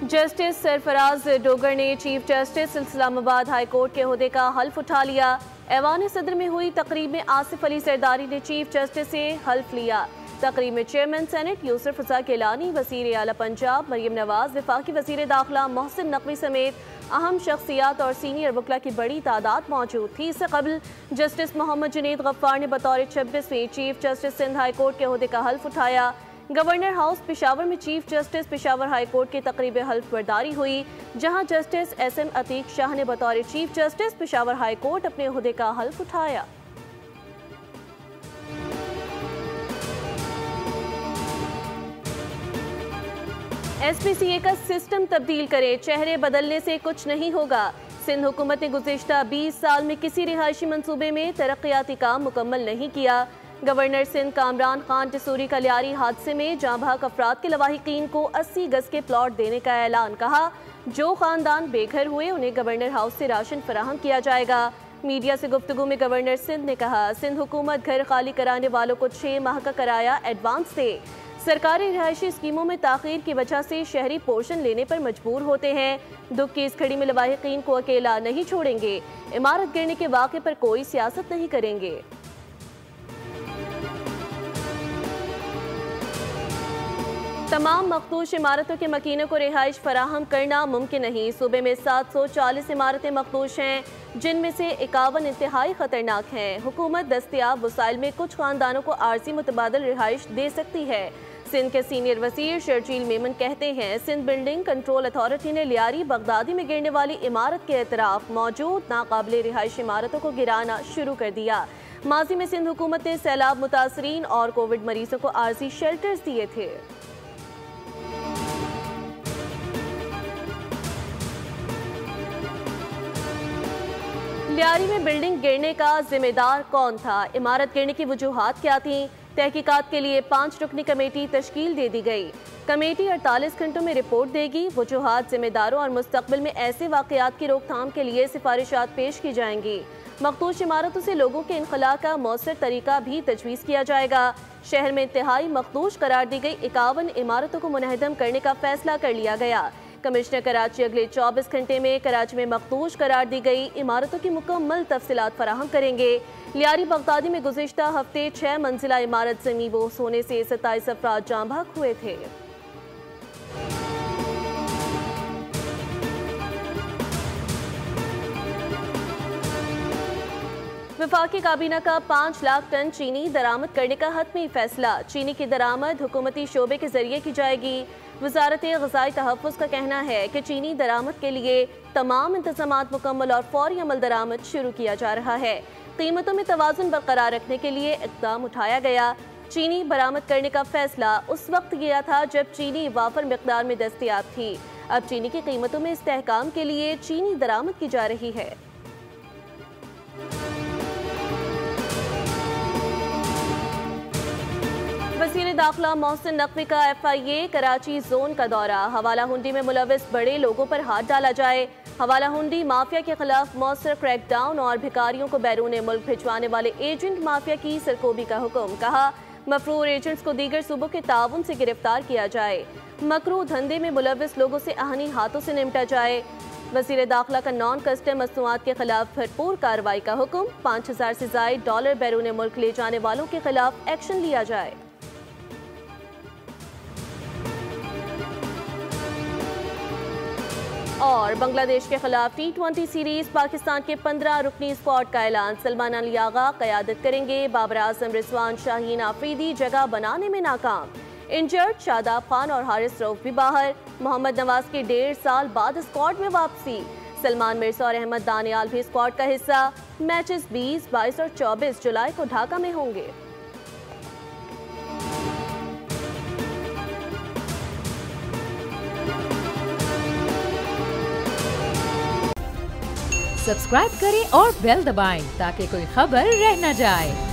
Justice Sarfaraz Dogar ने chief justice Islamabad high court के ओहदे का हल्फ उठा लिया। ऐवान सदर में हुई तकरीब में आसिफ अली सरदारी ने चीफ जस्टिस से हल्फ लिया। तकरीब में चेयरमैन सेनेट यूसुफ रजा केलानी, वज़ीर आला पंजाब मरियम नवाज, वफाकी वज़ीर दाखिला मोहसिन नकवी समेत अहम शख्सियात और सीनियर वकला की बड़ी तादाद मौजूद थी। इससे कबल जस्टिस मोहम्मद जुनैद गफ्फार ने बतौर 26वीं chief justice Sindh high court के ओहदे का हल्फ उठाया। गवर्नर हाउस पेशावर में chief justice Peshawar high court की तकरीब हल्फ बर्दारी हुई, जहां जस्टिस SM अतीक शाह ने बतौर chief justice Peshawar high court अपने ओहदे का हल्फ उठाया। SPCA का सिस्टम तब्दील करे, चेहरे बदलने से कुछ नहीं होगा। सिंध हुकूमत ने गुज़िश्ता 20 साल में किसी रिहायशी मंसूबे में तरक्याती काम मुकम्मल नहीं किया। गवर्नर सिंध कामरान खान टिसूरी का लियारी हादसे में जाँ बहक अफराद के लवाहिकीन को 80 गज के प्लॉट देने का ऐलान। कहा, जो खानदान बेघर हुए उन्हें गवर्नर हाउस से राशन फराहम किया जाएगा। मीडिया से गुफ्तगू में गवर्नर सिंध ने कहा, सिंध हुकूमत घर खाली कराने वालों को 6 माह का किराया एडवांस दे। सरकारी रिहायशी स्कीमों में ताखीर की वजह से शहरी पोर्शन लेने पर मजबूर होते हैं। दुख की इस घड़ी में लवाहिकीन को अकेला नहीं छोड़ेंगे। इमारत गिरने के वाक़े पर कोई सियासत नहीं करेंगे। तमाम मखदूश इमारतों के मकीनों को रिहाइश फराहम करना मुमकिन नहीं। सूबे में 740 इमारतें मखदूश हैं, जिनमें से 51 इंतहाई खतरनाक हैं। हुकूमत दस्तयाब वसाइल में कुछ खानदानों को आर्जी मुतबादल रिहाइश दे सकती है। सिंध के सीनियर वज़ीर शर्जील मेमन कहते हैं, सिंध बिल्डिंग कंट्रोल अथॉरिटी ने लियारी बगदादी में गिरने वाली इमारत के एतराफ मौजूद नाकाबिल रिहाइश इमारतों को गिराना शुरू कर दिया। माजी में सिंध हुकूमत ने सैलाब मुतासरीन और कोविड मरीजों को आर्जी शेल्टर्स दिए थे। लियारी में बिल्डिंग गिरने का जिम्मेदार कौन था? इमारत गिरने की वजूहात क्या थीं? तहकीकात के लिए 5 रुकनी कमेटी तश्कील दे दी गई। कमेटी 48 घंटों में रिपोर्ट देगी। वजूहात, जिम्मेदारों और मुस्तकबिल में ऐसे वाक़यात की रोकथाम के लिए सिफारिशात पेश की जाएंगी। मखदूश इमारतों से लोगों के इनखला का मौसर तरीका भी तजवीज़ किया जाएगा। शहर में इंतहाई मखदूश करार दी गई 51 इमारतों को मुनहदम करने का फैसला कर लिया गया। कमिश्नर कराची अगले 24 घंटे में कराची में मखदूश करार दी गई इमारतों की मुकम्मल तफसीलात फराहम करेंगे। लियारी बगदादी में गुज़िश्ता हफ्ते 6 मंजिला इमारत ज़मीन बोस होने से 27 अफराद जाँ बहक हुए थे। वफाकी काबीना का 5 लाख टन चीनी दरामद करने का हतमी फैसला। चीनी की दरामद हुकूमती शोबे के जरिए की जाएगी। वजारत ग़िज़ाई तहफ़्फ़ुज़ का कहना है कि चीनी दरामद के लिए तमाम इंतज़ामात मुकम्मल और फौरी अमल दरामद शुरू किया जा रहा है। कीमतों में तवाज़ुन बरकरार रखने के लिए इक़दाम उठाया गया। चीनी बरामद करने का फैसला उस वक्त किया था जब चीनी वाफर मिक़दार में दस्तयाब थी। अब चीनी की कीमतों में इस्तेहकाम के लिए चीनी दरामद की जा रही है। वज़ीर दाखिला मोहसिन नकवी का FIA कराची जोन का दौरा। हवाला हुंडी में मुलविस बड़े लोगों पर हाथ डाला जाए। हवाला हुंडी माफिया के खिलाफ मौसर क्रैकडाउन और भिखारियों को बैरून मुल्क भिजवाने वाले एजेंट माफिया की सरकोबी का हुक्म। कहा, मफरूर एजेंट्स को दीगर सूबों के ताउन से गिरफ्तार किया जाए। मकरू धंधे में मुलविस लोगों से आहनी हाथों से निपटा जाए। वज़ीर दाखिला का नॉन कस्टम मसनूआत के खिलाफ भरपूर कार्रवाई का हुक्म। 5000 से ज़ायद डॉलर बैरून मुल्क ले जाने वालों के खिलाफ एक्शन लिया जाए। और बांग्लादेश के खिलाफ T20 सीरीज पाकिस्तान के 15 रुकनी स्क्वाड का ऐलान। सलमान अली आगा क़यादत करेंगे। बाबर आजम, रिजवान, शाहीन आफरीदी जगह बनाने में नाकाम। इंजर्ड शादाब खान और हारिस रऊफ भी बाहर। मोहम्मद नवाज की 1.5 साल बाद स्क्वाड में वापसी। सलमान मिर्जा और अहमद दानियाल भी स्क्वाड का हिस्सा। मैचेस 20, 22 और 24 जुलाई को ढाका में होंगे। सब्सक्राइब करें और बेल दबाएं ताकि कोई खबर रह न जाए।